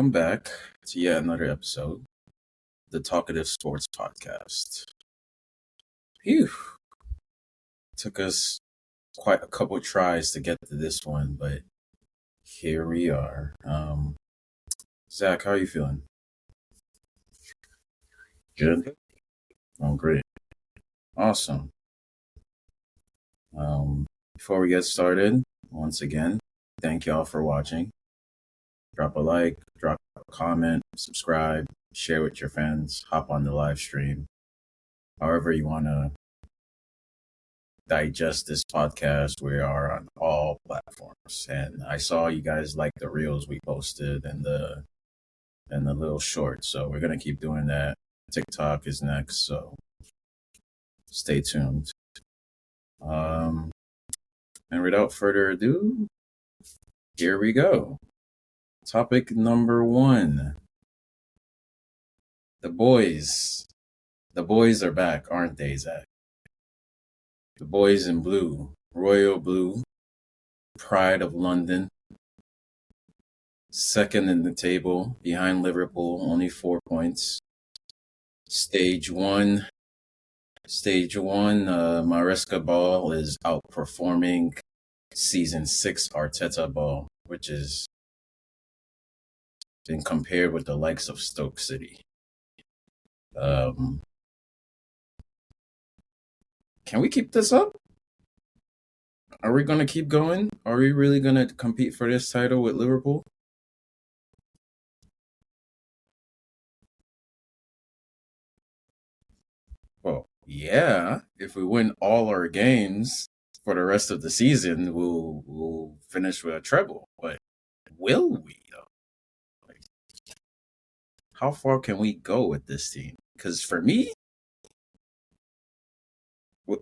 welcome back to yet another episode, the Talkative Sports Podcast. Phew, took us quite a couple tries to get to this one, but here we are. Zach, how are you feeling? Good. Oh, great. Awesome. Before we get started, once again, thank y'all for watching. Drop a like, drop a comment, subscribe, share with your friends, hop on the live stream. However you want to digest this podcast, we are on all platforms. And I saw you guys like the reels we posted and the little shorts. So we're gonna keep doing that. TikTok is next, so stay tuned. And without further ado, here we go. Topic number 1. The boys. The boys are back, aren't they, Zach? The boys in blue, royal blue, pride of London. Second in the table, behind Liverpool, only 4 points. Stage one, Maresca ball is outperforming season 6 Arteta ball, which is been compared with the likes of Stoke City. Can we keep this up? Are we going to keep going? Are we really going to compete for this title with Liverpool? Well, yeah. If we win all our games for the rest of the season, we'll finish with a treble. But will we, though? Like, how far can we go with this team? Because for me,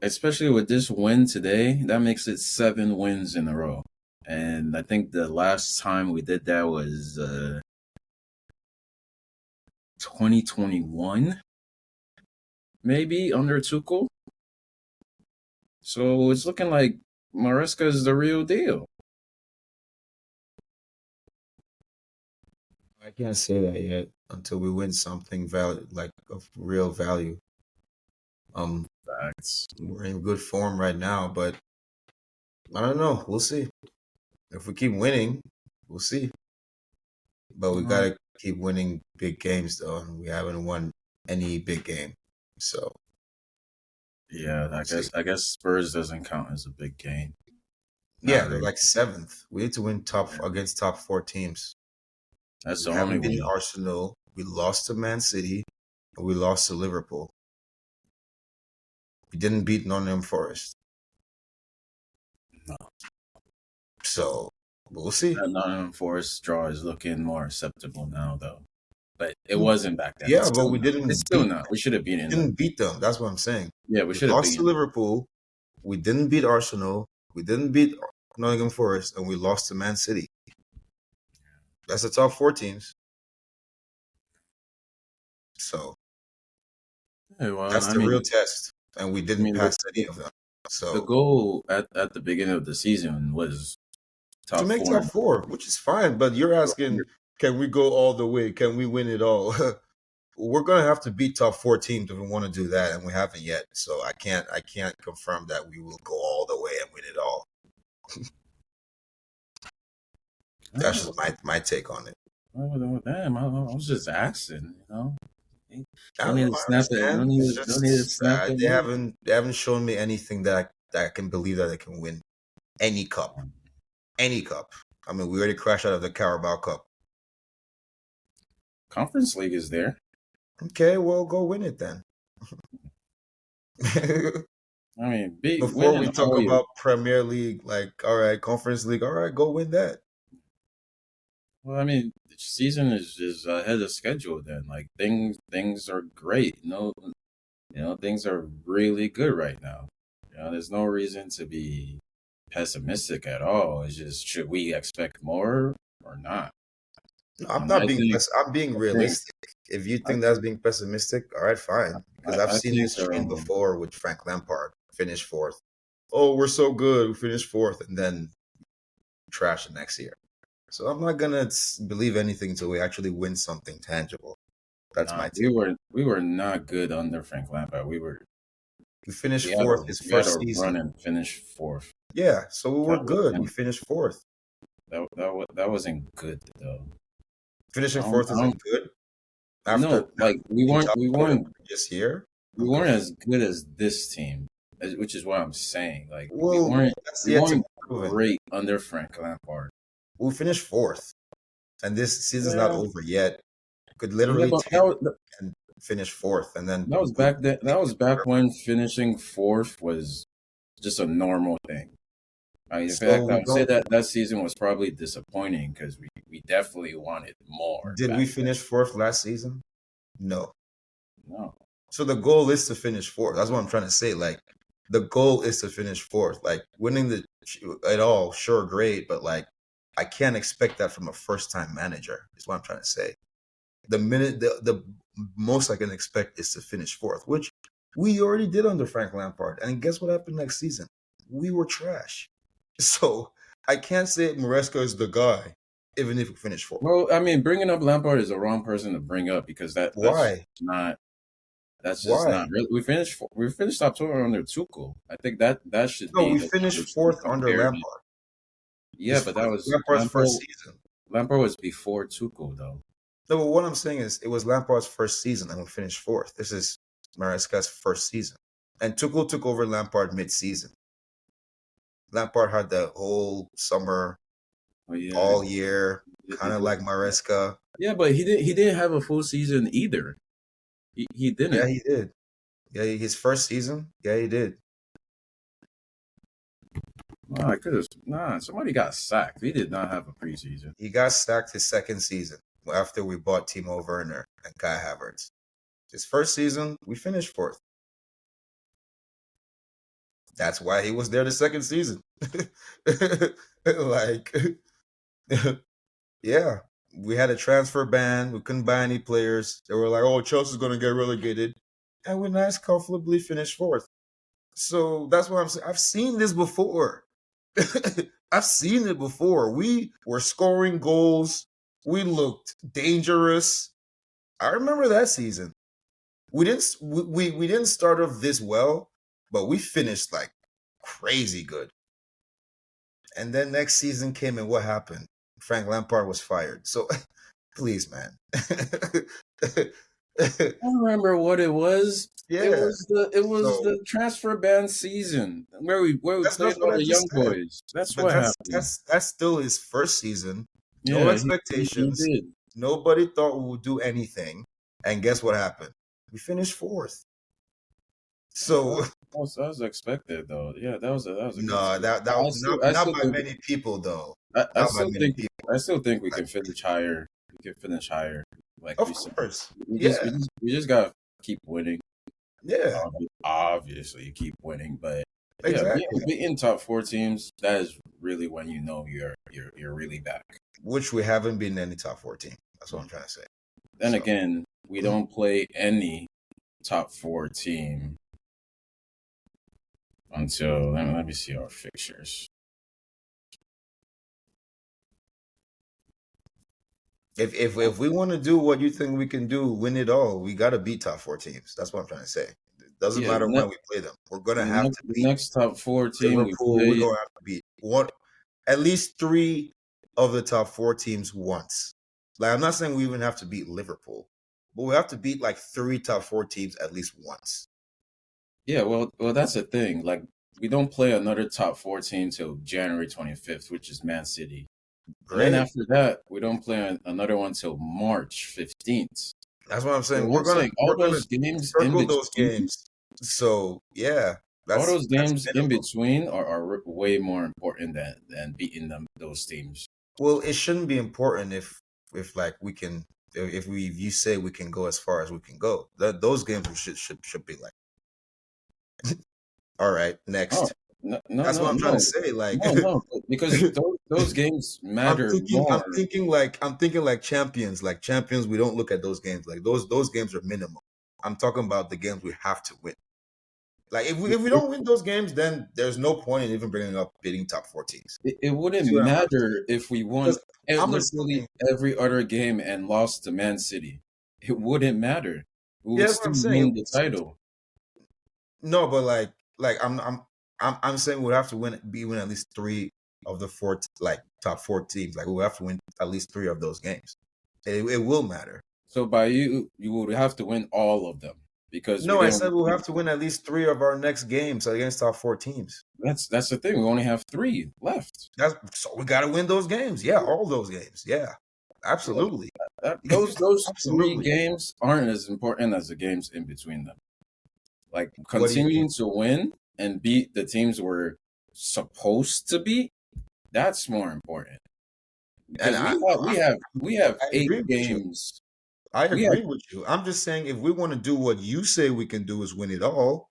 especially with this win today, that makes it 7 wins in a row. And I think the last time we did that was 2021, maybe, under Tuchel. So it's looking like Maresca is the real deal. I can't say that yet until we win something like of real value. Facts. We're in good form right now, but I don't know. We'll see. If we keep winning, we'll see. But we gotta keep winning big games, though. And we haven't won any big game, so Yeah, I guess Spurs doesn't count as a big game. Yeah, they're like 7th. We need to win against top 4 teams. That's We the haven't only beaten one. Arsenal. We lost to Man City, and we lost to Liverpool. We didn't beat Nottingham Forest. No. So we'll see. That Nottingham Forest draw is looking more acceptable now, though. But it wasn't back then. Yeah, but we didn't. It's still not. We should have beaten them. Didn't beat them. That's what I'm saying. Yeah, we should have lost to Liverpool. We didn't beat Arsenal. We didn't beat Nottingham Forest, and we lost to Man City. That's the top 4 teams. So that's the real test, and we didn't pass any of them. So the goal at the beginning of the season was to make top 4, which is fine. But you're asking, can we go all the way? Can we win it all? We're gonna have to beat top 4 teams if we want to do that, and we haven't yet. So I can't confirm that we will go all the way and win it all. That's just my take on it. Oh, damn! I was just asking, you know. Don't need to snap it. They haven't shown me anything that I can believe that they can win any cup. Any cup. I mean, we already crashed out of the Carabao Cup. Conference League is there. Okay, well, go win it then. I mean, before we talk about Premier League, like, all right, Conference League, all right, go win that. Well, I mean, the season is ahead of schedule. Then, like, things are great. Things are really good right now. There's no reason to be pessimistic at all. It's just, should we expect more or not? I'm not being. I'm being realistic. If you think that's being pessimistic, all right, fine. Because I've seen this trend before with Frank Lampard, finish 4th. Oh, we're so good, we finished 4th, and then trash the next year. So I'm not gonna believe anything until we actually win something tangible. That's Nah, my take. we were not good under Frank Lampard. We finished fourth his We had first a run season. and finished fourth. Yeah, so we were That good. We wasn't finished fourth. that wasn't good though. Finishing fourth I don't isn't good after no, not like being top dog the previous year. we I'm weren't confused. as good as this team, which is what I'm saying. Like Well, that's we yet to be weren't proven. great under Frank Lampard. We finished fourth, and this season's not Yeah, over yet. Could yeah, literally but tank and finish fourth, and then that was we back then. make That it was back whatever. when finishing fourth was just a normal thing. In So fact, I we would say don't. that that season was probably disappointing because we definitely wanted more Did we back then. finish fourth last season? No. No, So the goal is to finish fourth. That's what I'm trying to say. Like the goal is to finish fourth. Like winning the at all, sure, great, but like I can't expect that from a first time manager. Is what I'm trying to say. The most I can expect is to finish fourth, which we already did under Frank Lampard. And guess what happened next season? We were trash. So I can't say Maresca is the guy, even if we finish fourth. well, I mean, bringing up Lampard is the wrong person to bring up because Why? that's just not Why? really. We finished October under Tuchel. I think that should No, be we the finished numbers to fourth under compare. Lampard. Yeah, but that was Lampard's first season. Lampard was before Tuchel though. No, but what I'm saying is it was Lampard's first season and we finished fourth. This is Maresca's first season. And Tuchel took over Lampard mid-season. Lampard had the whole summer, Oh yeah, all year, he kind of did. like Maresca. Yeah, but he didn't have a full season either. He Yeah, didn't. he did. Yeah, his first season. Yeah, he did. No, I could have. Nah, somebody got sacked. He did not have a preseason. He got sacked his second season after we bought Timo Werner and Kai Havertz. His first season, we finished fourth. That's why he was there the second season. Like, yeah, we had a transfer ban. We couldn't buy any players. They were like, "Oh, Chelsea's going to get relegated," and we nice comfortably finished fourth. So that's what I'm saying. I've seen this before. I've seen it before. We were scoring goals. We looked dangerous. I remember that season. We didn't start off this well, but we finished like crazy good. And then next season came and what happened? Frank Lampard was fired. So please, man. I don't remember what it was. Yeah. It was So the transfer ban season where we that's played what all I the young just said. boys. That's But what happened. that's still his first season. No Yeah, he expectations. did. Nobody thought we would do anything. And guess what happened? We finished fourth. Yeah, So that was expected though. Yeah, that was a good no, season. not I still by think many people though. I Not by still many think people. I still think we Like, can finish higher. We can finish higher, like of you said. course. Yeah. We just gotta keep winning. Yeah. Obviously, keep winning, but yeah, Exactly. beating top four teams, that is really when you know you're really back. Which we haven't been any top 14. That's what I'm trying to say. Then So again, we don't play any top four team until let me see our fixtures. if we want to do what you think we can do, win it all, we got to beat top four teams. That's what I'm trying to say. It doesn't Yeah, matter when we play them. We're gonna have to the beat next top four team we Liverpool. We're play. gonna have to beat one, at least three of the top four teams once. Like I'm not saying we even have to beat Liverpool, but we have to beat like three top four teams at least once. Yeah, well, that's the thing. Like, we don't play another top four team till January 25th, which is Man City. And then Great. after that, we don't play another one till March 15th. That's what I'm So saying. I'm saying We're all gonna those games in circle those between, games. So yeah, all those that's games in minimum. between are way more important than beating those teams. Well, it shouldn't be important if like we can if we if you say we can go as far as we can go. Those games we should be like, all right, Oh, next. no, That's what I'm trying to say. Like no, because those games matter more. I'm thinking like champions. Like champions, we don't look at those games. Like those games are minimum. I'm talking about the games we have to win. Like if we don't win those games, then there's no point in even bringing up beating top four teams. It You wouldn't see what I'm trying to matter say? if we won Because I'm literally assuming, every other game and lost to Man City. It wouldn't matter. We yeah, would that's what I'm still saying. win the title. No, but like I'm saying we'd have to win at least three of the four like top four teams. Like we'll have to win at least three of those games. It will matter. So by you would have to win all of them because we No, I didn't said we'll win. have to win at least three of our next games against top four teams. That's the thing. We only have three left. So we got to win those games. Yeah, all those games. Yeah, Yeah, absolutely, those three absolutely. games aren't as important as the games in between them. Like What do you mean? continuing to win and beat the teams we're supposed to beat, that's more important. And Because we have I eight agree with you. games. I We have agree with you. I'm just saying if we want to do what you say we can do is win it all,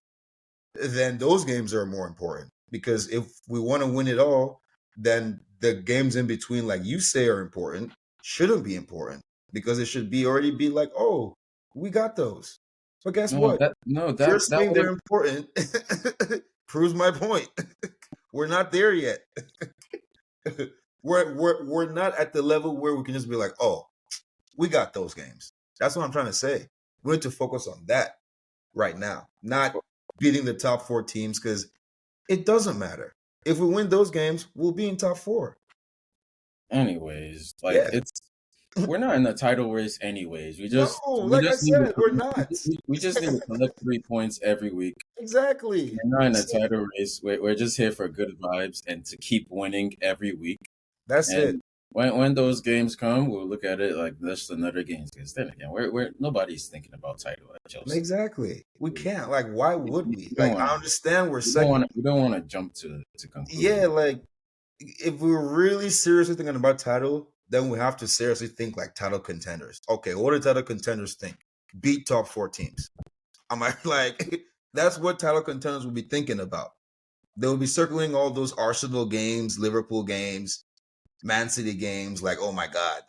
then those games are more important. Because if we want to win it all, then the games in between, like you say, are important, shouldn't be important. Because it should be already be like, oh, we got those. So guess no what? that no that Just that saying would have they're important proves my point. We're not there yet. We're not at the level where we can just be like, oh, we got those games. That's what I'm trying to say. We need to focus on that right now, not beating the top four teams because it doesn't matter. If we win those games, we'll be in top four. anyways. Like Yeah. it's we're not in the title race anyways. No, We like I just need to said, we're not. we just need to collect 3 points every week. Exactly. We're not in a So title race. We're just here for good vibes and to keep winning every week. that's it. And when those games come, we'll look at it like just another game. Because then again, we're nobody's thinking about title at Chelsea. Exactly. We can't. Like, why would we? We don't Like, want I to. understand we're second. We don't want to jump to Yeah, conclusion. like if we're really seriously thinking about title, then we have to seriously think like title contenders. Okay, what do title contenders think? Beat top four teams. I'm like, that's what title contenders will be thinking about. They will be circling all those Arsenal games, Liverpool games, Man City games. Like, oh my god!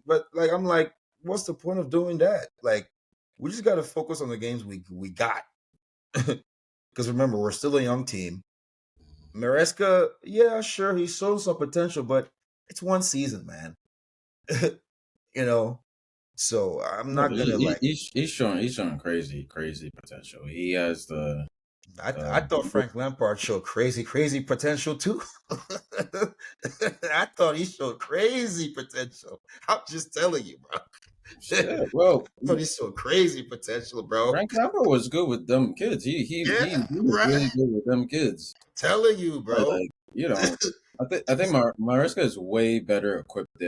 But like, I'm like, what's the point of doing that? Like, we just got to focus on the games we got. Because remember, we're still a young team. Maresca, yeah, sure, he shows some potential, but it's one season, man. you know, so I'm No, not gonna like. he's showing crazy potential. He has the I thought Frank Lampard showed crazy potential too. I thought he showed crazy potential. I'm just telling you, bro. I yeah. Well, thought he showed crazy potential, bro. Frank Capra was good with them kids. Yeah, He was right. really good with them kids. Telling you, But bro. like I think Maresca is way better equipped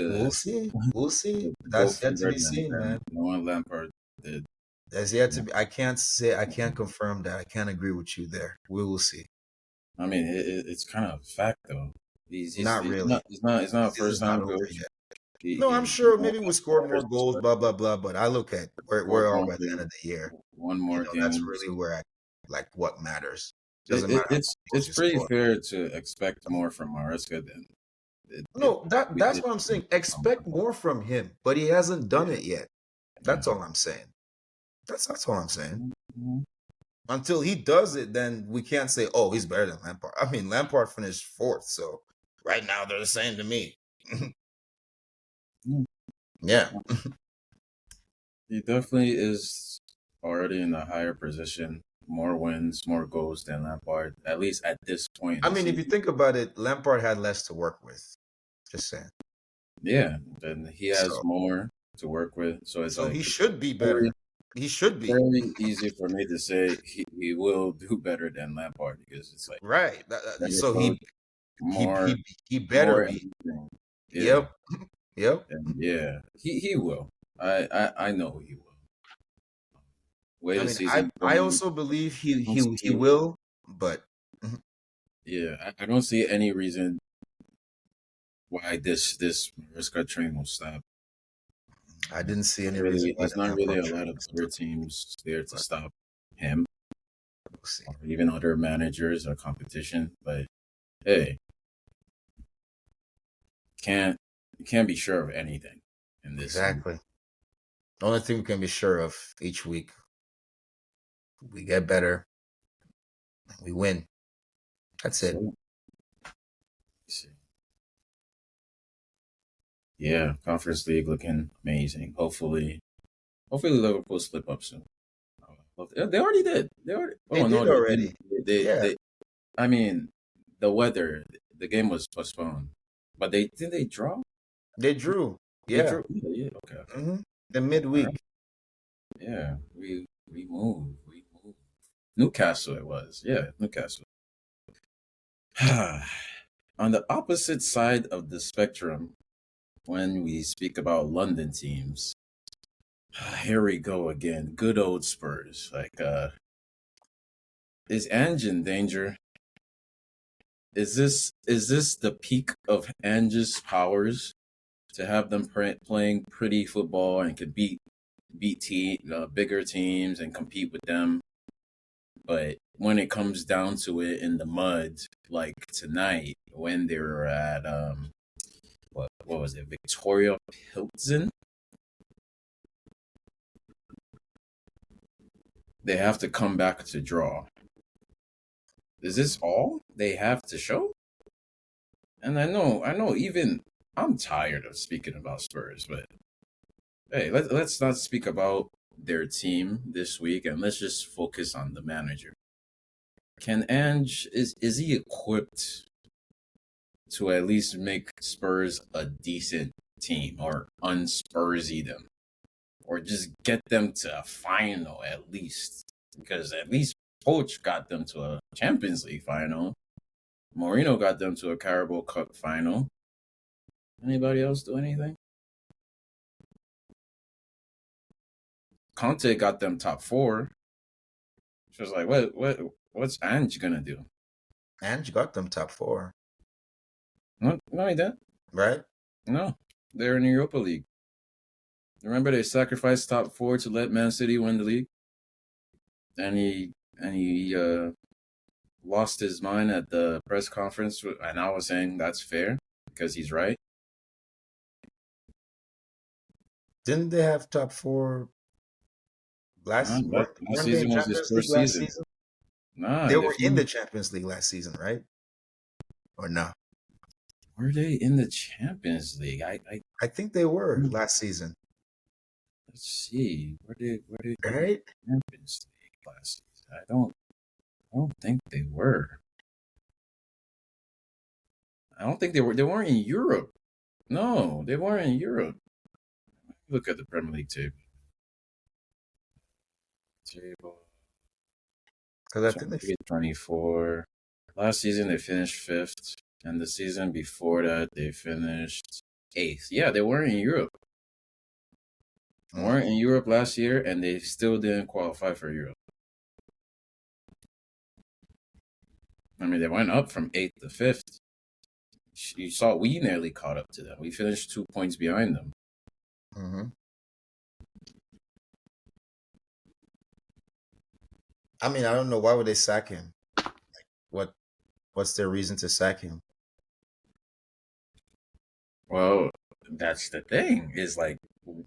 We'll see. We'll to see. go That's yet to forward be seen, than man. Noah Lampard did. That's yet to be. I can't say. I can't confirm that. I can't agree with you there. We will see. I mean, it's kind of a fact though. Not really. He's not a This first is not time over coach. yet. No, I'm He sure won maybe we one scored more more goals, blah blah blah. But I look at where are we at the end games, of the year. one You more know, that's games. really where I like what matters. Doesn't matter how many goals It's you pretty score. fair to expect more from Maresca than No, we that's did what I'm saying. from Expect more from him, but he hasn't done yeah. it yet. Yeah. That's all I'm saying. That's all I'm saying. Mhm. Until he does it, then we can't say, "Oh, he's better than Lampard." I mean, Lampard finished fourth, so right now they're the same to me. Mm. Yeah, He definitely is already in a higher position, more wins, more goals than Lampard, at least at this point in I the mean, if you season. think about it, Lampard had less to work with. Just saying. Yeah, then he has So, more to work with. So it's so like he it's should be very, better. He should be very easy for me to say he will do better than Lampard because it's like right. better So coach, he more he he better more be. everything. Yeah, Yep, yep. and yeah, he will. I know he will. Way I the mean, season I going, also believe I don't he see. will, but Yeah, I don't see any reason why this Mariska train will stop. I didn't see Not any reason really, why there's the not really Lampard a trade lot of was other done. teams there to But stop him we'll see. or even other managers or competition. But hey, can't you can't be sure of anything in this. Exactly. The only thing we can be sure of each week, we get better. We win. That's So it. let's see. Yeah, Conference League looking amazing. Hopefully Liverpool slip up soon. They already did. They already. They Oh no, did they didn't. already. Yeah, They. I mean, the weather. The game was postponed, but they draw. they drew. They Yeah. drew. Yeah, yeah. Okay, okay. The All right. midweek. Yeah, we move. We move. Newcastle. It was. Yeah, Newcastle. On the opposite side of the spectrum, when we speak about London teams, here we go again. Good old Spurs. Is Ange in danger? Is this the peak of Ange's powers to have them playing pretty football and could bigger teams and compete with them? But when it comes down to it in the mud, like tonight when they were at what was it, Victoria Pilsen, they have to come back to draw. Is this all they have to show? And I know. Even I'm tired of speaking about Spurs, but hey, let's not speak about their team this week, and let's just focus on the manager. Can Ange is he equipped to at least make Spurs a decent team, or unspursy them, or just get them to a final at least? Because at least Poach got them to a Champions League final. Mourinho got them to a Carabao Cup final. Anybody else do anything? Conte got them top four. She was like, what's Ange gonna do? And you got them top four, No, no, he didn't. right? No, they're in the Europa League. Remember, they sacrificed top four to let Man City win the league, and he lost his mind at the press conference, and I was saying that's fair because he's right. Didn't they have top four Nah, last? last Weren't they in season was his Champions League first last season. season? Nah, They they were in the finished. Champions League last season, right? Or no? Were they in the Champions League? I think they were last season, Let's see. Were they in the right? Champions League last season? I don't think they were. I don't think they were. They weren't in Europe. No, they weren't in Europe. Look at the Premier League table. Because I think they 23, 24. Last season they finished fifth, and the season before that they finished eighth. Yeah, they weren't in Europe. mm, Weren't in Europe last year, and they still didn't qualify for Europe. I mean, they went up from eighth to fifth. You saw we nearly caught up to them. We finished 2 points behind them. hmm I mean, I don't know why would they sack him. What What's their reason to sack him? Well, that's the thing. Is like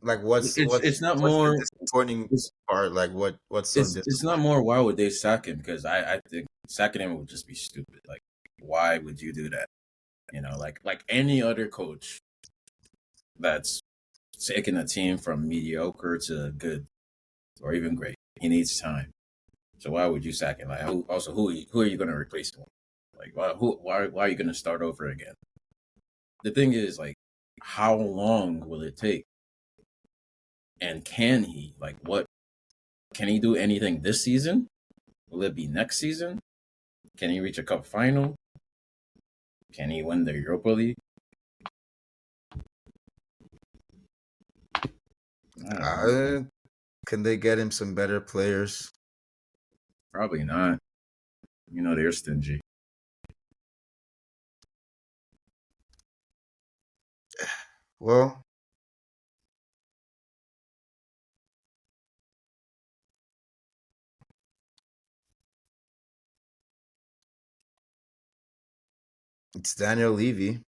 Like, it's not what's the more. disappointing It's part? Like, what's so it's not disappointing? more. Why would they sack him? Because I think sacking him would just be stupid. Like, why would you do that? Like any other coach that's taking a team from mediocre to good or even great, he needs time. So why would you sack him? Like, who are you going to replace him with? Like, why are you going to start over again? The thing is, like, how long will it take? And can he, like, what can he do anything this season? Will it be next season? Can he reach a cup final? Can he win the Europa League? I don't know, man. Uh, can they get him some better players? Probably not. They're stingy. Well, it's Daniel Levy.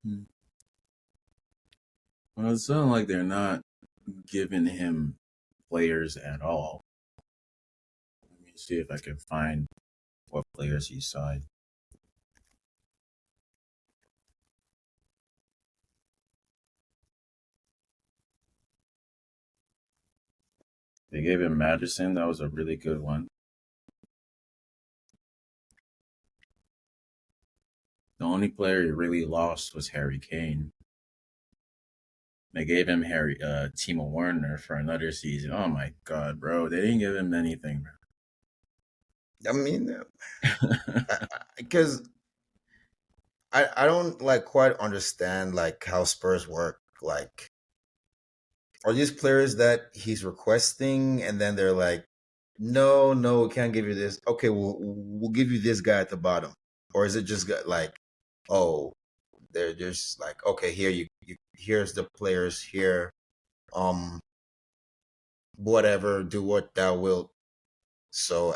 Hmm. Well, it's not like they're not giving him players at all. Let me see if I can find what players he signed. They gave him Madison. That was a really good one. The only player he really lost was Harry Kane. They gave him Timo Werner for another season. Oh my god, bro! They didn't give him anything, I mean, bro. because I don't like quite understand like how Spurs work. Like, are these players that he's requesting, and then they're like, no, no, we can't give you this. Okay, we'll give you this guy at the bottom, or is it just like, oh, they're just like, okay, here you here's the players here, um, whatever, do what thou wilt. So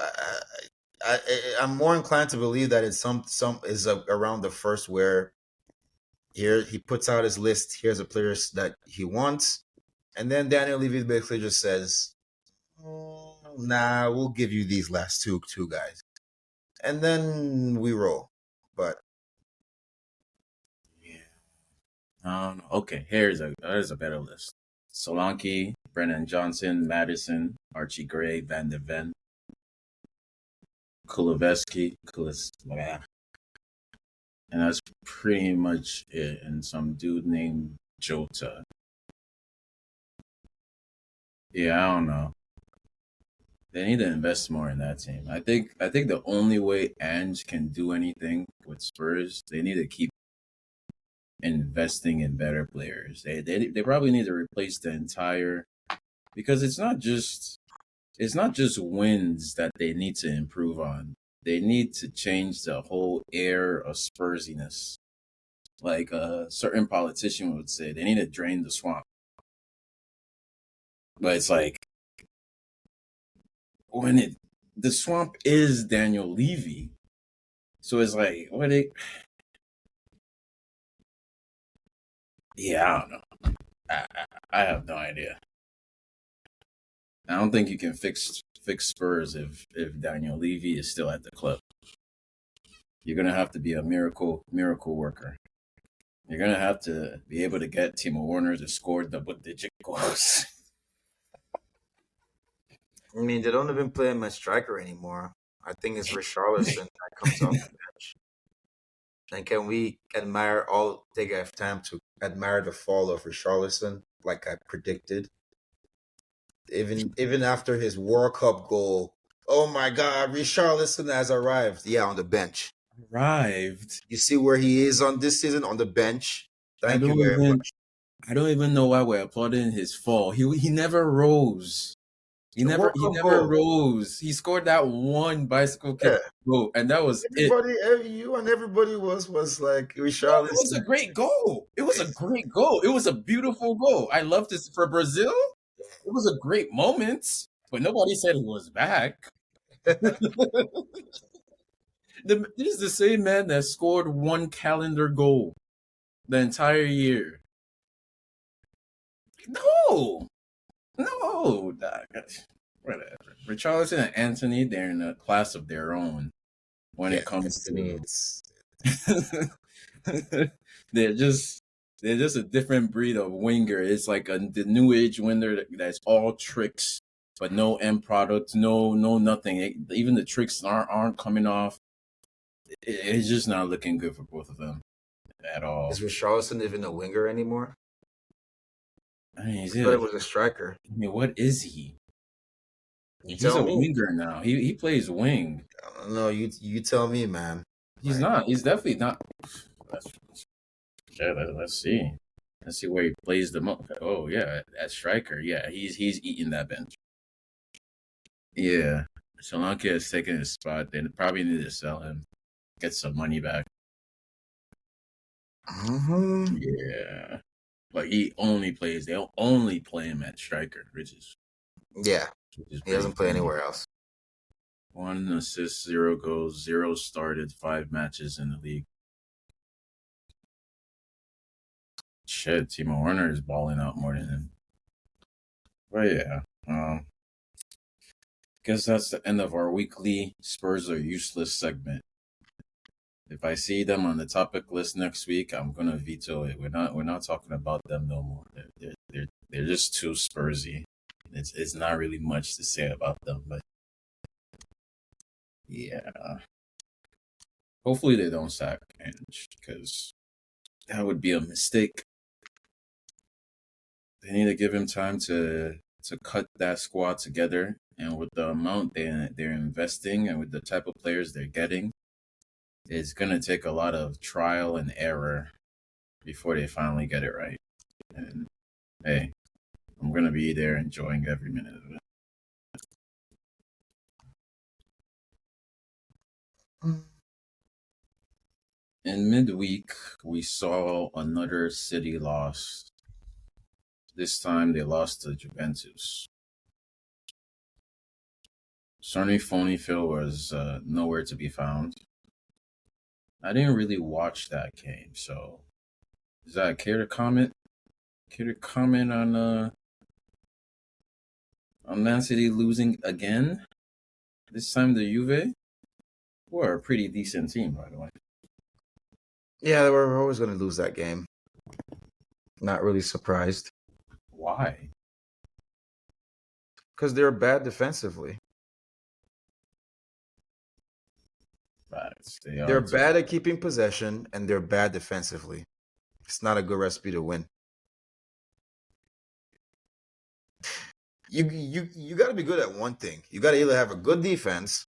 I'm more inclined to believe that it's some is around the first where here he puts out his list. Here's the players that he wants, and then Daniel Levy basically just says, "Oh, nah, we'll give you these last two guys, and then we roll." But Yeah. Okay, here's a better list. Solanke, Brennan Johnson, Madison, Archie Gray, Van de Ven, Kuliveski, and that's pretty much it. And some dude named Jota. Yeah, I don't know. They need to invest more in that team. I think the only way Ange can do anything with Spurs, they need to keep investing in better players. They probably need to replace the entire because it's not just wins that they need to improve on. They need to change the whole air of Spursiness. Like a certain politician would say, they need to drain the swamp. But it's like when it the swamp is Daniel Levy. So it's like what it yeah, I don't know. I have no idea. I don't think you can fix Spurs if Daniel Levy is still at the club. You're gonna have to be a miracle worker. You're gonna have to be able to get Timo Werner to score double-digit goals. I mean, they don't even play him as striker anymore. I think it's Richarlison that comes off the bench. And can we take a time to admire the fall of Richarlison, like I predicted? Even after his World Cup goal, oh my God, Richarlison has arrived. Yeah, on the bench. Arrived. You see where he is on this season on the bench. I Thank you don't very even much. I don't even know why we're applauding his fall. He never rose. He The never World he Cup never goal. rose. He scored that one bicycle kick Yeah, goal, and that was it. you and everybody was like No, it was a Richarlison. great goal. It was a great goal. It was a beautiful goal. I loved this for Brazil. It was a great moment, but nobody said he was back. This is the same man that scored one calendar goal the entire year. No, no, whatever. Richarlison and Anthony, they're in a class of their own when Yeah, it comes Anthony. to. It's they're just they're just a different breed of winger. It's like the new age winger that's all tricks, but no end product, no nothing. Even the tricks aren't coming off. It's just not looking good for both of them at all. is Richarlison even a winger anymore? I mean, I thought it was a striker. what is he? You He's tell a me. winger now. He plays wing. I don't know. You tell me, man. He's Like not. He's definitely not. Let's, let's see. Let's see where he plays the most. Oh yeah, at striker. Yeah, he's eating that bench. Yeah, Solanke has taken his spot. They probably need to sell him, get some money back. mhm. Yeah, but he only plays. They'll only play him at striker, Yeah, which is he pretty doesn't play funny. anywhere else. 1 assist, 0 goals, 0 started, 5 matches in the league. Shit, Timo Werner is balling out more than him. But yeah, guess that's the end of our weekly Spurs are useless segment. If I see them on the topic list next week, I'm gonna veto it. We're not talking about them no more. They're just too Spursy. It's not really much to say about them, but yeah. Hopefully they don't sack Ange because that would be a mistake. They need to give him time to cut that squad together, and with the amount they're investing and with the type of players they're getting, it's gonna take a lot of trial and error before they finally get it right. And hey, I'm gonna be there enjoying every minute of it. In midweek, we saw another City loss. This time they lost to Juventus. Sonny Phil was nowhere to be found. I didn't really watch that game, so is that care to comment? Care to comment on Man City losing again? This time the Juve, who are a pretty decent team, by the way. Yeah, we're always going to lose that game. Not really surprised. Why? Because they're bad defensively. They're bad at keeping possession, and they're bad defensively. It's not a good recipe to win. You got to be good at one thing. You got to either have a good defense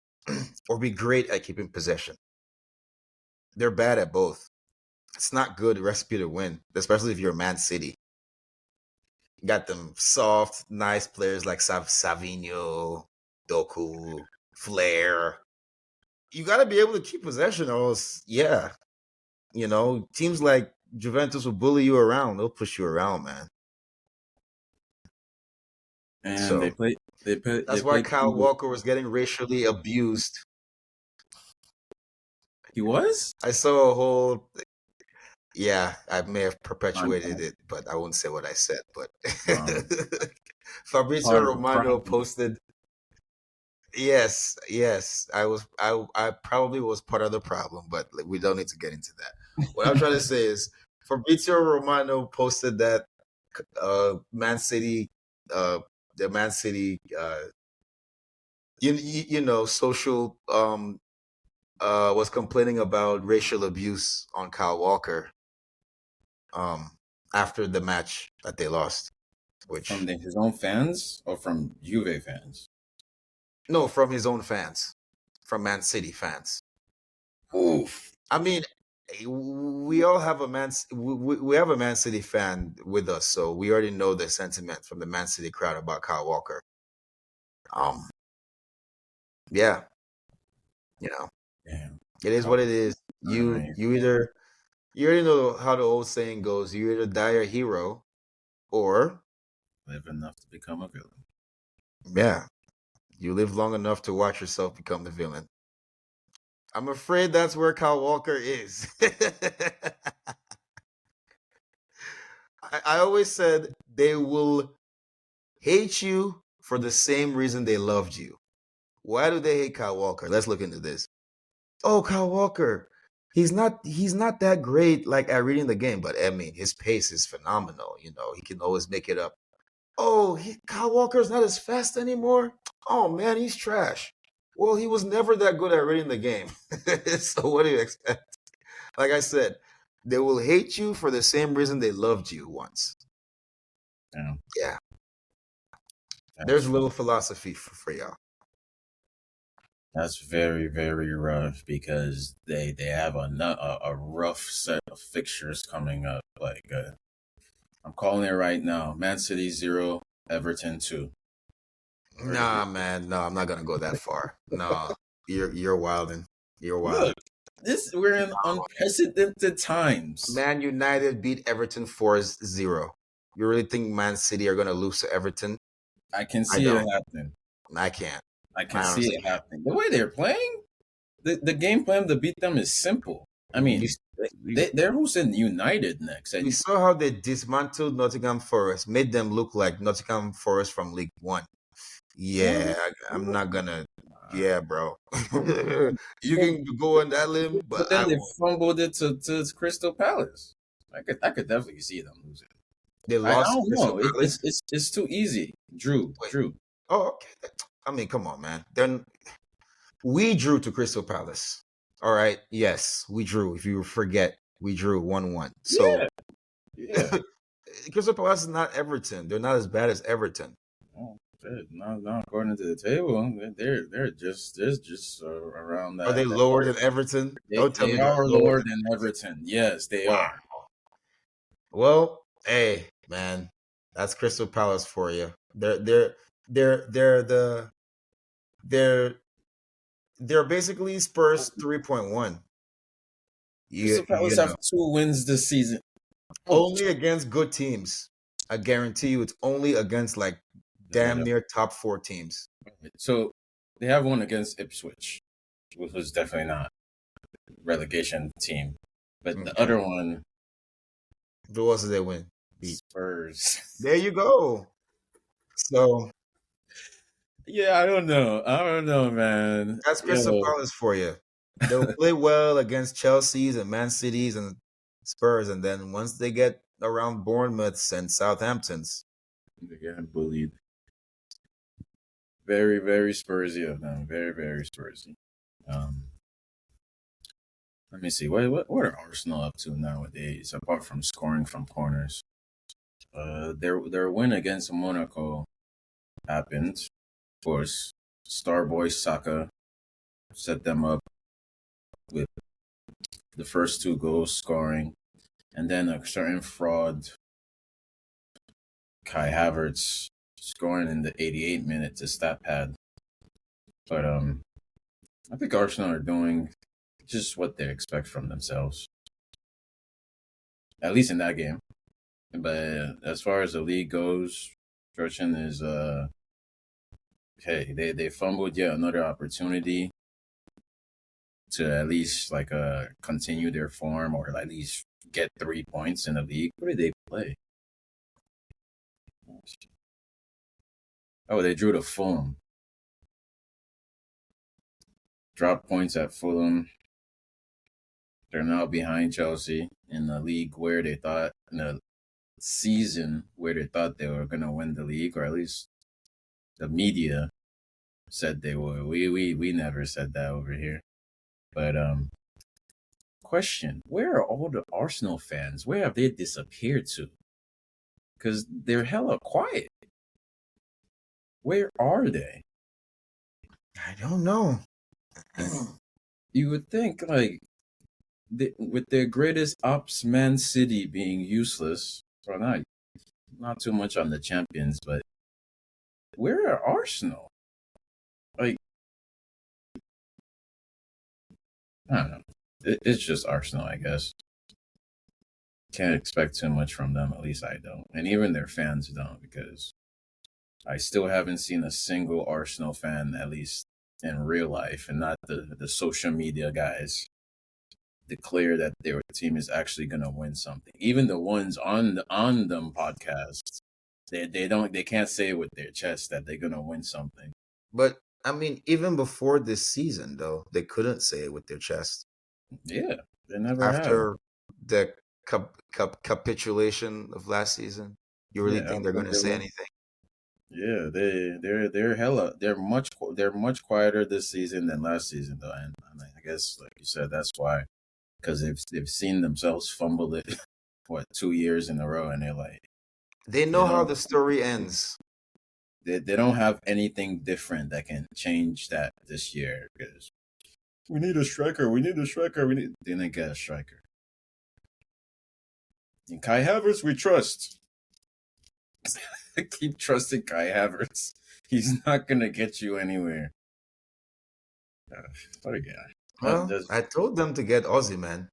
or be great at keeping possession. They're bad at both. It's not good recipe to win, especially if you're Man City. You got them soft, nice players like Savinho, Doku, Flair. You got to be able to keep possession, or else, yeah. Teams like Juventus will bully you around. They'll push you around, man. And so that's why Kyle Walker was getting racially abused. He was? I saw a whole... Yeah, I may have perpetuated it, but I won't say what I said. But Fabrizio Romano posted... Yes, I probably was part of the problem, but we don't need to get into that. What I'm trying to say is Fabrizio Romano posted that Man City, the Man City, social was complaining about racial abuse on Kyle Walker after the match that they lost. Which from his own fans or from Juve fans? No, from his own fans, from Man City fans. Oof. I mean, we all have we have a Man City fan with us, so we already know the sentiment from the Man City crowd about Kyle Walker. Yeah, Damn. It is what it is. You already know how the old saying goes: you either die a hero, or live enough to become a villain. Yeah, you live long enough to watch yourself become the villain. I'm afraid that's where Kyle Walker is. I always said they will hate you for the same reason they loved you. Why do they hate Kyle Walker? Let's look into this. Oh, Kyle Walker. He's not that great like at reading the game, but I mean his pace is phenomenal. He can always make it up. Oh, Kyle Walker's not as fast anymore. Oh man, he's trash. Well, he was never that good at reading the game. So what do you expect? Like I said, they will hate you for the same reason they loved you once. Yeah. There's a little philosophy for y'all. That's very, very rough because they have a rough set of fixtures coming up. Like I'm calling it right now: Man City 0, Everton 2. Nah, man, no, I'm not gonna go that far. No, you're wilding. You're wilding. Look, we're in unprecedented times. Man United beat Everton 4-0. You really think Man City are gonna lose to Everton? I can see it happening. I can't. I can see it happening. The way they're playing, the game plan to beat them is simple. I mean, they're hosting United next. We saw how they dismantled Nottingham Forest, made them look like Nottingham Forest from League One. Yeah, I'm not gonna. Yeah, bro. You But, can go on that limb, but but then I they won't. fumbled it to Crystal Palace. I could definitely see them losing. They I lost to don't Crystal know. Palace. It's too easy. Drew, Wait. Drew. Oh, okay. I mean, come on, man. Then we drew to Crystal Palace. All right. Yes, we drew. If you forget, we drew 1-1. So Yeah, yeah. Crystal Palace is not Everton. They're not as bad as Everton. Oh, shit. Not according to the table. They're just around Are they that lower than Everton? They Don't tell they me they're are lower lower than. than Everton. Yes, they Wow. are. Well, hey, man, that's Crystal Palace for you. They're they're they're basically Spurs 3.1. Crystal You Palace know, have 2 wins this season. Oh, only against good teams. I guarantee you, it's only against like damn yeah. near top four teams. So they have one against Ipswich, which was definitely not relegation team, but the Okay, other one, who else did they win? Beat. Spurs. There you go. So Yeah, I don't know. I don't know, man. that's Crystal Yo, Palace for you. They'll play well against Chelsea's and Man City's and Spurs, and then once they get around Bournemouth's and Southampton's, they're getting bullied. Very, very Spursy of them. Very, very Spursy. Um, Let me see. What are Arsenal up to nowadays? Apart from scoring from corners, their win against Monaco happened. Of course, Starboy Saka set them up with the first 2 goals scoring, and then a certain fraud, Kai Havertz, scoring in the 88th minute to stat pad. But I think Arsenal are doing just what they expect from themselves, at least in that game. But as far as the league goes, Fortune is hey, they fumbled yet another opportunity to at least like continue their form or at least get 3 points in the league. What did they play? Oh, they drew to Fulham. Dropped points at Fulham. They're now behind Chelsea in the league where they thought in the season where they thought they were gonna win the league, or at least the media said they would. We never said that over here. But question: where are all the Arsenal fans? Where have they disappeared to? Because they're hella quiet. Where are they? I don't know. You would think like with their greatest ops, Man City being useless, or not too much on the champions, but where are Arsenal? Like I don't know. It's just Arsenal, I guess. Can't expect too much from them. At least I don't, and even their fans don't, because I still haven't seen a single Arsenal fan, at least in real life, and not the social media guys, declare that their team is actually going to win something. Even the ones on them podcasts, they can't say with their chest that they're going to win something. But I mean, even before this season, though, they couldn't say it with their chest. Yeah, they never have. After the capitulation of last season, you really Yeah, think they're after going to they say won. anything? Yeah, they're hella they're much quieter this season than last season though, and I guess like you said that's why, because they've seen themselves fumble it what 2 years in a row, and they're like They they know how don't the story ends. they don't have anything different that can change that this year, because we need a striker, we need a striker, we need they didn't get a striker. And Kai Havertz we trust. Keep trusting Kai Havertz. He's not gonna get you anywhere. What a guy. Well, I told them to get Aussie, man.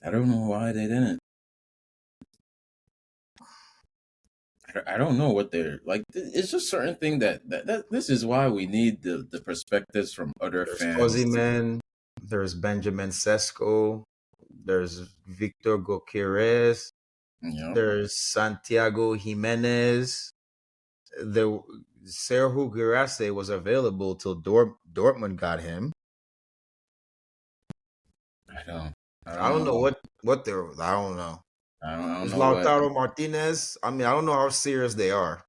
I don't know why they didn't. I don't know what they're like. It's just certain thing that this is why we need the perspectives from other There's fans. Aussie, man. There's Benjamin Sesko. There's Victor Goqueres. You know, There's Santiago Jimenez. the Serhu Girassi was available till Dortmund got him. I don't. I I don't don't know. know what they're. I don't know. I don't There's know what. Lautaro Martinez. I mean, I don't know how serious they are.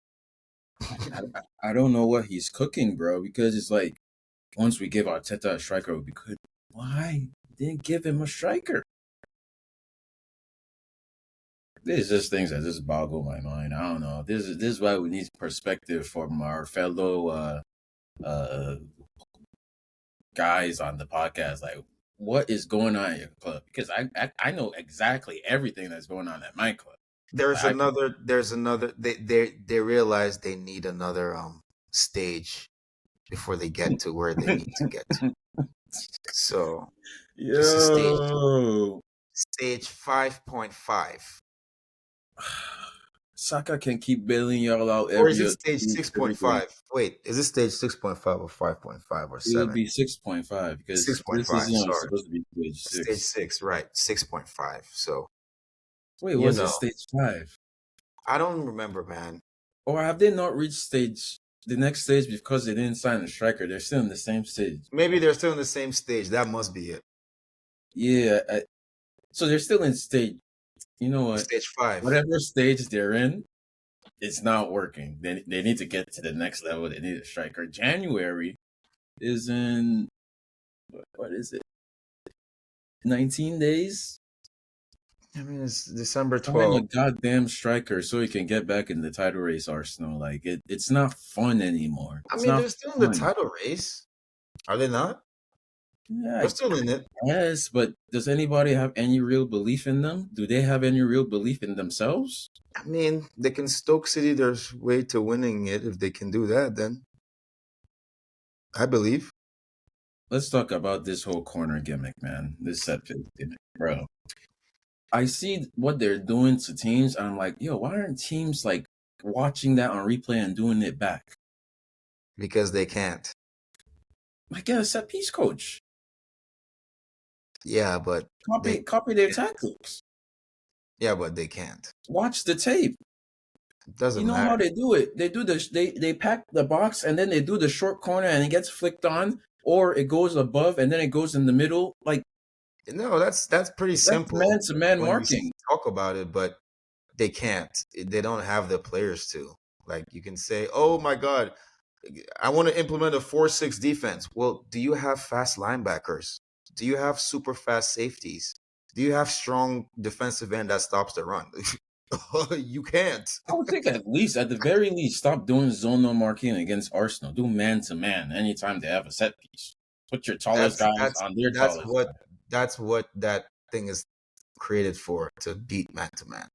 I don't know what he's cooking, bro. Because it's like once we give Arteta a striker, it would be good. Why didn't give him a striker? There's just things that just boggle my mind. I don't know. This is why we need perspective from our fellow uh guys on the podcast. Like, what is going on at your club? Because I know exactly everything that's going on at my club. There's Like, another. There's another. They realize they need another stage before they get to where they need to get to. So just a yo, stage 5.5. Saka can keep bailing y'all out Or is every it stage every game. 6.5? Wait, is it stage 6.5 or 5.5 or It would 7? be 6.5 because this 6.5, season was sorry. supposed to be stage Stage 6. 6, right. 6.5. So, Wait, you was it know, stage 5? I don't remember, man. Or have they not reached the next stage because they didn't sign a striker? They're still in the same stage. Maybe they're still in the same stage. That must be it. Yeah, so they're still in stage. You know what? Stage 5. Whatever stage they're in, it's not working. They need to get to the next level. They need a striker. January is in what is it? 19 days. I mean, it's December Find a 12th. goddamn striker so he can get back in the title race, Arsenal. Like it's not fun anymore. I It's mean, not they're still in the fun. title race. Are they not? Yeah, They're still in it. yes, but does anybody have any real belief in them? Do they have any real belief in themselves? I mean, they can Stoke City their way to winning it. If they can do that, then I believe. Let's talk about this whole corner gimmick, man. This set piece gimmick, bro. I see what they're doing to teams, and I'm like, yo, why aren't teams like watching that on replay and doing it back? Because they can't. Like, get a set piece coach. Yeah, but they Copy their can't. tactics. Yeah, but they can't. Watch the tape. It You doesn't know how matter. they do it. They do they pack the box and then they do the short corner and it gets flicked on, or it goes above and then it goes in the middle. Like No, that's pretty that's man simple to man when you marking. talk about it, but they can't. They don't have the players to. Like you can say, "Oh my God, I want to implement a 4-6 defense." Well, do you have fast linebackers? Do you have super fast safeties? Do you have strong defensive end that stops the run? You can't. I would think at the very least, stop doing zonal marking against Arsenal. Do man to man anytime they have a set piece. Put your tallest That's guys that's on their that's tallest what guy. that's what that thing is created for, to beat man to man.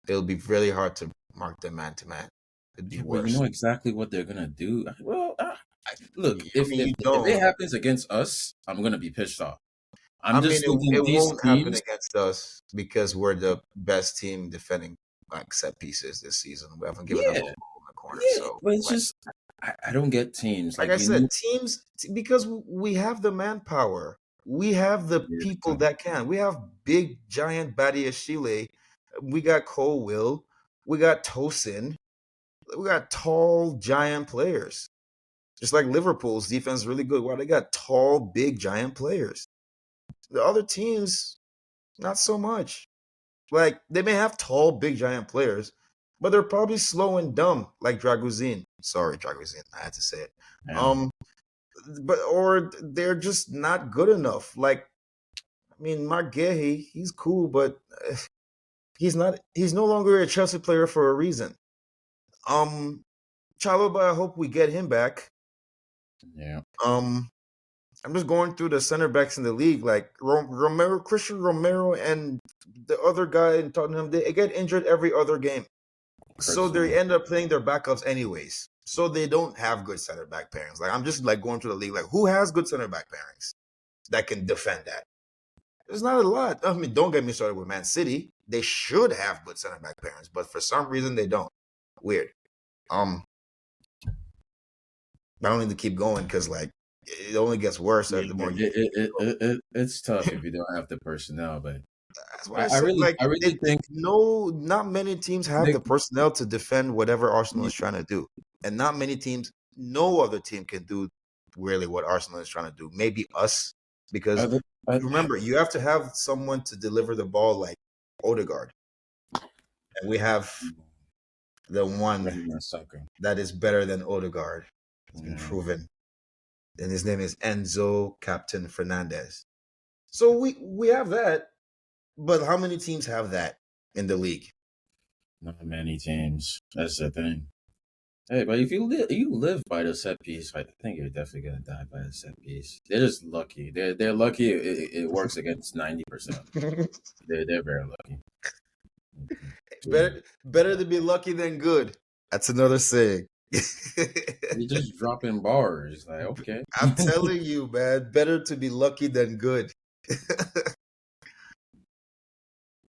It'll be really hard to mark them man to man. It'd be Yeah, but you worse. know exactly what they're gonna do. Well, look, I mean, you if it don't. happens against us, I'm gonna be pissed off. I'm I mean, just thinking it these won't happen teams. against us because we're the best team defending like set pieces this season. We haven't given up a Yeah, goal in the corner. yeah, So, but it's like, just I don't get teams like like I you said, know. teams because we have the manpower. We have the people that can. We have big giant Badiashile. We got Cole Will. We got Tosin. We got tall giant players. Just like Liverpool's defense is really good. Wow, they got tall, big giant players. The other teams, not so much. Like they may have tall, big, giant players, but they're probably slow and dumb, like Draguzin. Sorry, Draguzin, I had to say it. Damn. Um, but or they're just not good enough. Like, I mean, Mark Gehi, he's cool, but he's not. He's no longer a Chelsea player for a reason. Um, Chalobah, I hope we get him back. Yeah. Um, I'm just going through the center backs in the league, like Romero, Christian Romero, and the other guy in Tottenham. They get injured every other game. So Christian. they end up playing their backups anyways. So they don't have good center back pairings. Like I'm just like going through the league, like who has good center back pairings that can defend that? There's not a lot. I mean, don't get me started with Man City. They should have good center back pairings, but for some reason they don't. Weird. I don't need to keep going because like it only gets worse Yeah, the more you. it's tough if you don't have the personnel, but That's why I said I really think no, not many teams have they, the personnel to defend whatever Arsenal is trying to do, and not many teams, no other team can do really what Arsenal is trying to do. Maybe us, I, because thi- I, remember you have to have someone to deliver the ball like Odegaard, and we have the one Brendan Saka. that is better than Odegaard. It's been Yeah. proven, and his name is Enzo Captain Fernandez. So we have that, but how many teams have that in the league? Not many teams. That's the thing. Hey, but if you live by the set piece, I think you're definitely gonna die by the set piece. They're just lucky. They're lucky. It works against 90%. They're very lucky. Better to be lucky than good. That's another saying. You're just dropping bars. Like okay. I'm telling you, man, better to be lucky than good.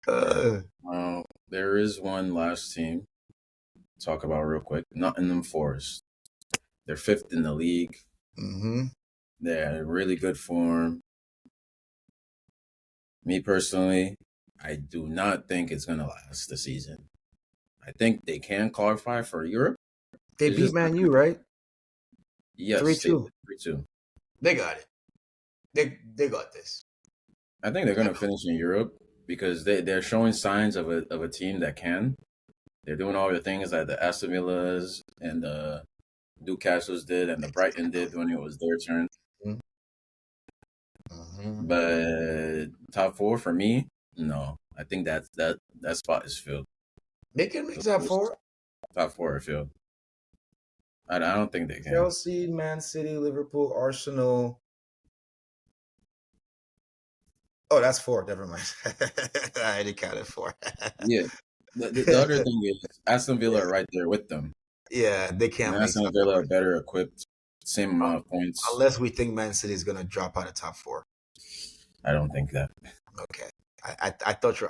uh, There is one last team to talk about real quick. Nottingham Forest. They're fifth in the league. mm-hmm. They're in really good form. Me personally, I do not think it's gonna last the season. I think they can qualify for Europe. They It's beat just Man U, right? yes, they 3-2. 3-2. They got it. They got this. I think they're gonna finish in Europe because they're showing signs of a team that can. They're doing all the things that the Aston Villas and the Newcastle's did and the Brighton did when it was their turn. Mm-hmm. But top four for me, no. I think that spot is filled. They can make that four. Top four are filled. I don't think they can. Chelsea, Man City, Liverpool, Arsenal. Oh, that's four. Never mind. I already counted four. Yeah. The other thing is Aston Villa are right there with them. Yeah, they And can't make Aston top Villa four are better equipped, same amount of points. unless we think Man City is going to drop out of top four. I don't think that. Okay. I thought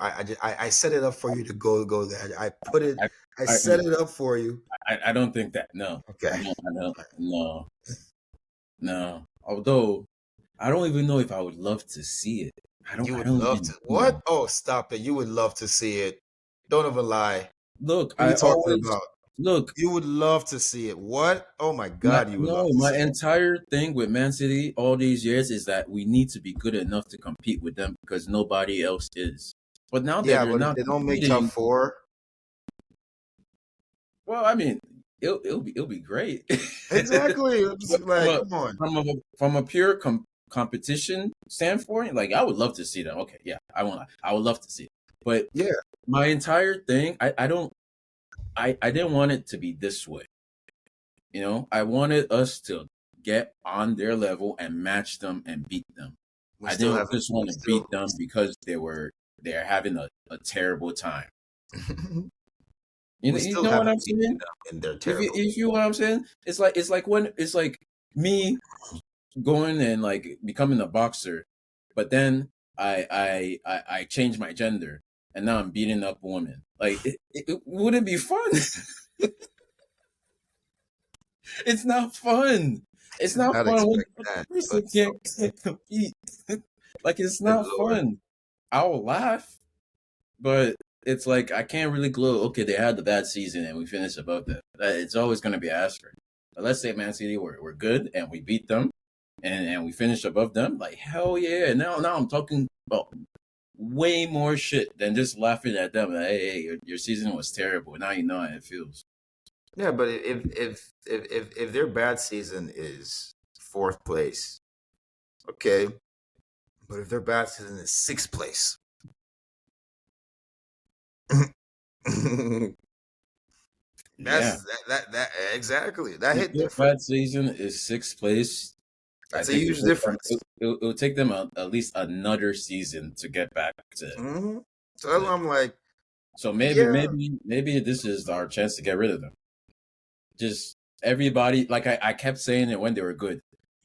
I set it up for you to go there. I put it. I I, set it up for you. I don't think that. No. Okay. I don't. No. No. Although I don't even know if I would love to see it. You I would don't love even to. know. What? Oh, stop it! You would love to see it. Don't even lie. Look, What are you I talking always about? look. You would love to see it. What? Oh my God! You would love to My see it. entire thing with Man City all these years is that we need to be good enough to compete with them because nobody else is. But now that Yeah, they're but if not they don't make top competing, four, well, I mean, it'll be great. exactly. I'm just But like, come on. from a pure competition standpoint, like I would love to see them. Okay, yeah, I would love to see it. But Yeah, my entire thing, I didn't want it to be this way. You know, I wanted us to get on their level and match them and beat them. we I still didn't haven't. just want We to beat still. them because they're having a terrible time. We You still know what haven't I'm beaten saying? them, and they're terrible. If you know what I'm saying, it's like me going and like becoming a boxer, but then I changed my gender and now I'm beating up women. Like it wouldn't be fun. It's not fun. I It's did not not fun when expect the that, but person can't, okay. can't compete. Like it's Good not Lord. fun. I'll laugh, but it's like I can't really glow. Okay, they had the bad season and we finished above them. It's always going to be an asterisk. But let's say Man City were good and we beat them and we finished above them. Like hell yeah! Now I'm talking about way more shit than just laughing at them. Like, hey, your season was terrible. Now you know how it feels. Yeah, but if their bad season is fourth place, okay. But if their bad season is sixth place, Yeah. that exactly that If hit their different. bad season is sixth place, I That's a think huge difference. it'll take them at least another season to get back Mm-hmm. So that's to. why I'm like, So yeah, maybe this is our chance to get rid of them. Just everybody, like I kept saying it when they were good.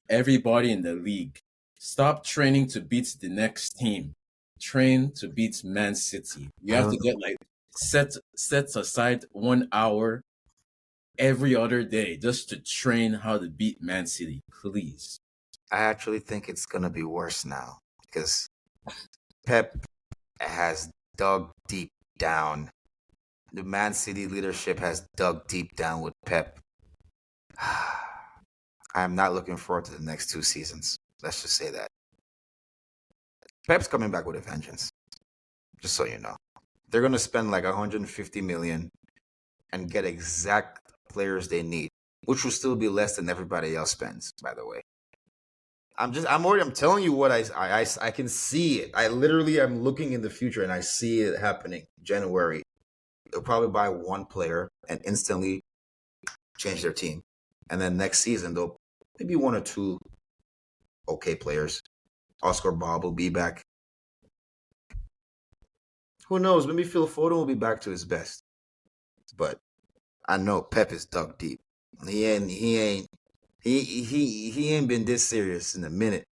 Everybody in the league, stop training to beat the next team. Train to beat Man City. You I have don't to know. get like set aside 1 hour every other day just to train how to beat Man City. Please. I actually think it's gonna be worse now because Pep has dug deep down. The Man City leadership has dug deep down with Pep. I am not looking forward to the next 2 seasons. Let's just say that. Pep's coming back with a vengeance. Just so you know. They're going to spend like 150 million and get exact players they need, which will still be less than everybody else spends, by the way. I'm telling you what I can see it. I literally am looking in the future and I see it happening. January, they'll probably buy one player and instantly change their team. And then next season, they'll maybe one or two okay players. Oscar Bob will be back. Who knows? Maybe Phil Foden will be back to his best. But I know Pep is dug deep. He ain't been this serious in a minute.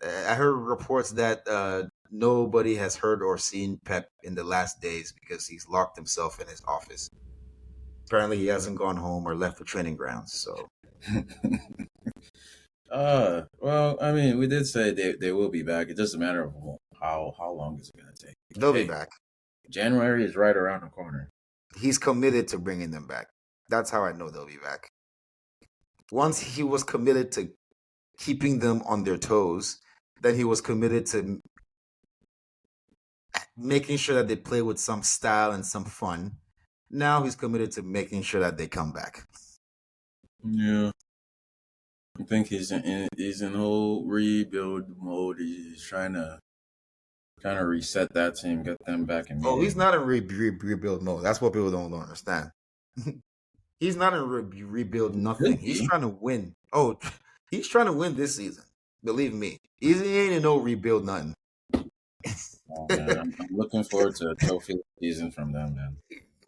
I heard reports that nobody has heard or seen Pep in the last days because he's locked himself in his office. Apparently, he hasn't gone home or left the training grounds. So, well, I mean, we did say they will be back. It's just a matter of how long is it going to take. they'll be back. January is right around the corner. He's committed to bringing them back. That's how I know they'll be back. Once he was committed to keeping them on their toes, then he was committed to making sure that they play with some style and some fun. Now he's committed to making sure that they come back. Yeah. I think he's in whole rebuild mode. He's trying to reset that team, get them back in. Oh, he's not in rebuild mode. That's what people don't understand. He's not in rebuild nothing. He's trying to win. Oh, he's trying to win this season. Believe me, he ain't in no rebuild nothing. Oh, man, I'm looking forward to a trophy season from them, man.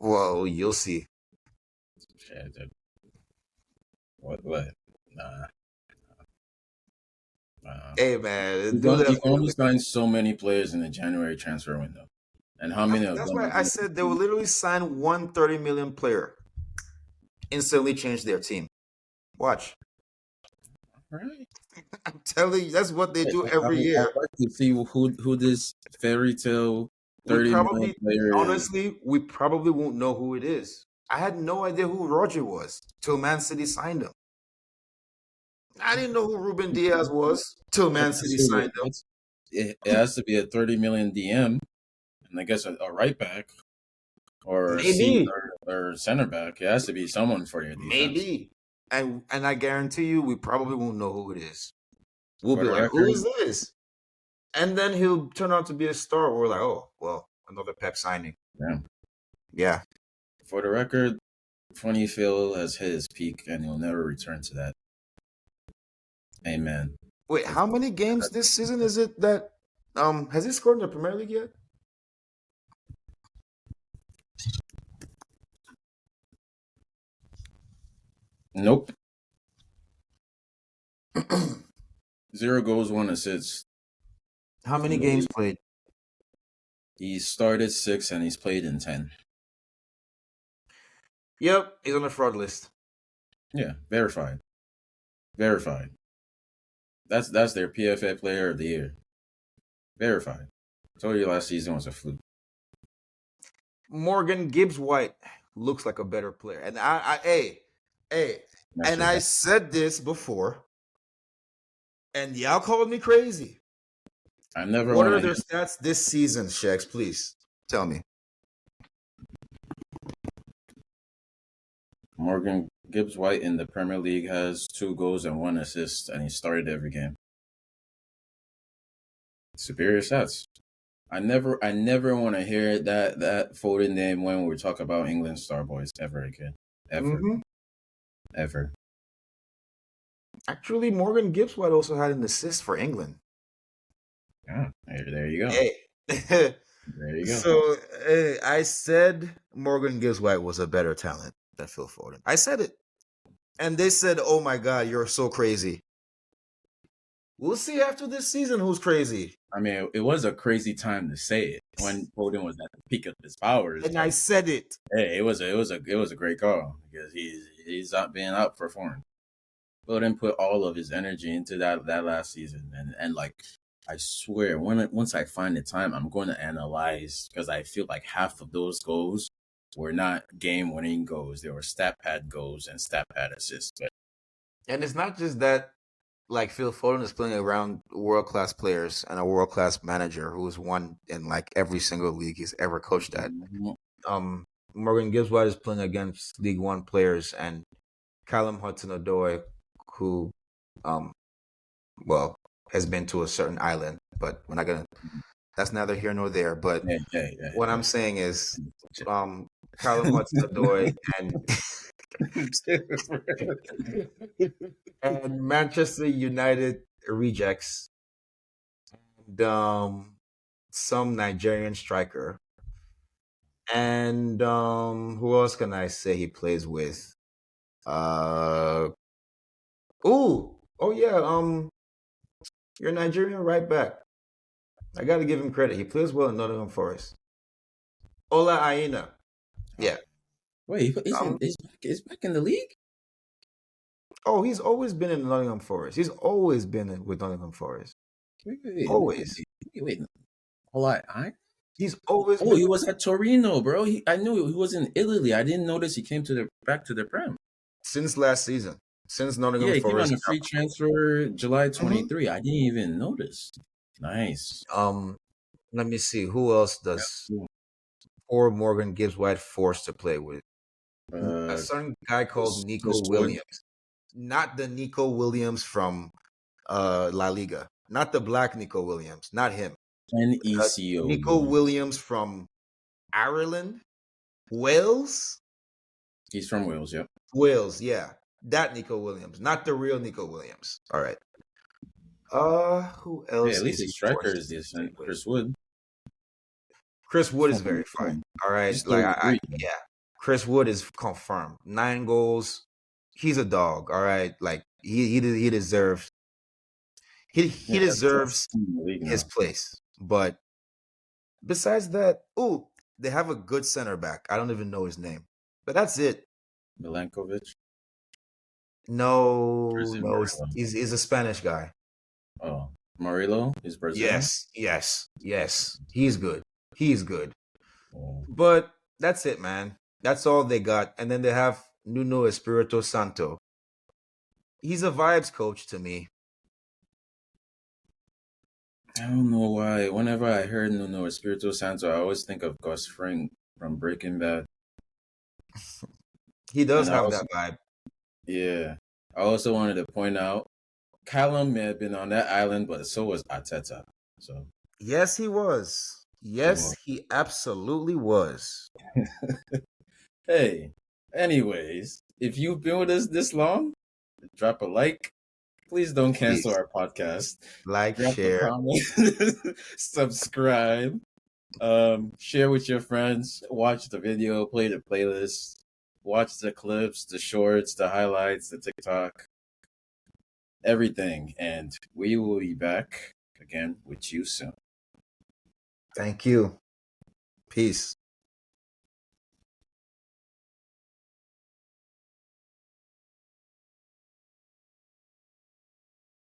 Well, you'll see. Shit, dude. What? Nah. Hey, man. You can only sign so many players in the January transfer window. And how many of them? That's why I said they will literally sign one 30 million player. Instantly change their team. Watch. Right. I'm telling you, that's what they do every year. I'd like to see who this fairy tale 30 million player honestly, is. we probably won't know who it is. I had no idea who Roger was till Man City signed him. I didn't know who Ruben Diaz was till Man City signed him. It has to be a 30 million DM, and I guess a right back or or center back. It has to be someone for your defense. Maybe. And I guarantee you, we probably won't know who it is. We'll be like, who is this? And then he'll turn out to be a star. We're like, oh, well, another Pep signing. Yeah. For the record, Funny Phil has hit his peak, and he'll never return to that. Amen. Wait, how many games this season is it that has he scored in the Premier League yet? Nope. 0 goals, 1 assist. How many games played? He started 6 and he's played in 10. Yep, he's on the fraud list. Yeah, verified. That's their PFA Player of the Year. Verified. I told you last season was a fluke. Morgan Gibbs-White looks like a better player, and I said this before, and y'all called me crazy. I never. What are their stats this season, Shex? Please tell me. Morgan Gibbs-White in the Premier League has 2 goals and 1 assist, and he started every game. Superior stats. I never want to hear that Foden name when we talk about England star boys ever again. Ever. Actually, Morgan Gibbs-White also had an assist for England. Yeah, there you go. Hey. There you go. So I said Morgan Gibbs-White was a better talent than Phil Foden. I said it. And they said, oh my God, you're so crazy. We'll see after this season who's crazy. I mean, it was a crazy time to say it when Foden was at the peak of his powers. And I said it. Hey, it was a great call because he's not being outperformed. Foden put all of his energy into that last season, and like I swear, once I find the time, I'm going to analyze because I feel like half of those goals were not game-winning goals; they were stat pad goals and stat pad assists. But And it's not just that, like Phil Foden is playing around world class players and a world class manager who's won in like every single league he's ever coached at. Mhm. Um, Morgan Gibbs White is playing against League One players, and Callum Hudson-Odoi, who, um, well, has been to a certain island, but we're not gonna. That's neither here nor there. But what I'm saying is, um, Callum Hudson-Odoi and and Manchester United rejects, and some Nigerian striker, and who else can I say he plays with? Uh, oh yeah, your Nigerian right back. I got to give him credit. He plays well in Nottingham Forest. Ola Aina. Yeah. Wait, Um. he's back in the league? Oh, he's always been in Nottingham Forest. He's always been with Nottingham Forest. Always. Wait. Hold on, He's always oh, been. he was at Torino, bro. I knew he was in Italy. I didn't notice he came to the back to the Prem. Since last season. Since Nottingham Yeah, he came on Forest. a free transfer July Mhm. 23. I didn't even notice. Nice. Let me see. Who else does poor Morgan Gibbs White forced to play with? A Uh, certain guy called Chris Nico Wood, Williams. Not the Nico Williams from La Liga. Not the black Nico Williams. Not him. Nico NECO. Williams from Ireland, Wales, He's from Wales, yep. Wales. Yeah, that Nico Williams, not the real Nico Williams. All right. Who Hey, else at least is his he striker forced is to play decent. with? Chris Wood. Chris Wood is very fine. From All right, he's like 33. yeah, Chris Wood is confirmed. 9 goals. He's a dog. All right, like he deserves he Yeah, that's deserves in the league his now. place. But besides that, they have a good center back. I don't even know his name, but that's it. Milankovic. Or is No, it no, Murillo? he's a Spanish guy. Oh, Murillo is Brazilian. Yes. He's good. He's good. Oh, But that's it, man. That's all they got. And then they have Nuno Espirito Santo. He's a vibes coach to me. I don't know why. Whenever I heard Nuno Espirito Santo, I always think of Gus Fring from Breaking Bad. He does And have that vibe. yeah, I also wanted to point out Callum may have been on that island, but so was Ateta. So, Yes, he was. Yes, so he absolutely was. hey, anyways, if you've been with us this long, drop a like. Please don't cancel Please our podcast. like, Drop a share. comment, subscribe, share with your friends, watch the video, play the playlist, watch the clips, the shorts, the highlights, the TikTok, everything. And we will be back again with you soon. Thank you. Peace.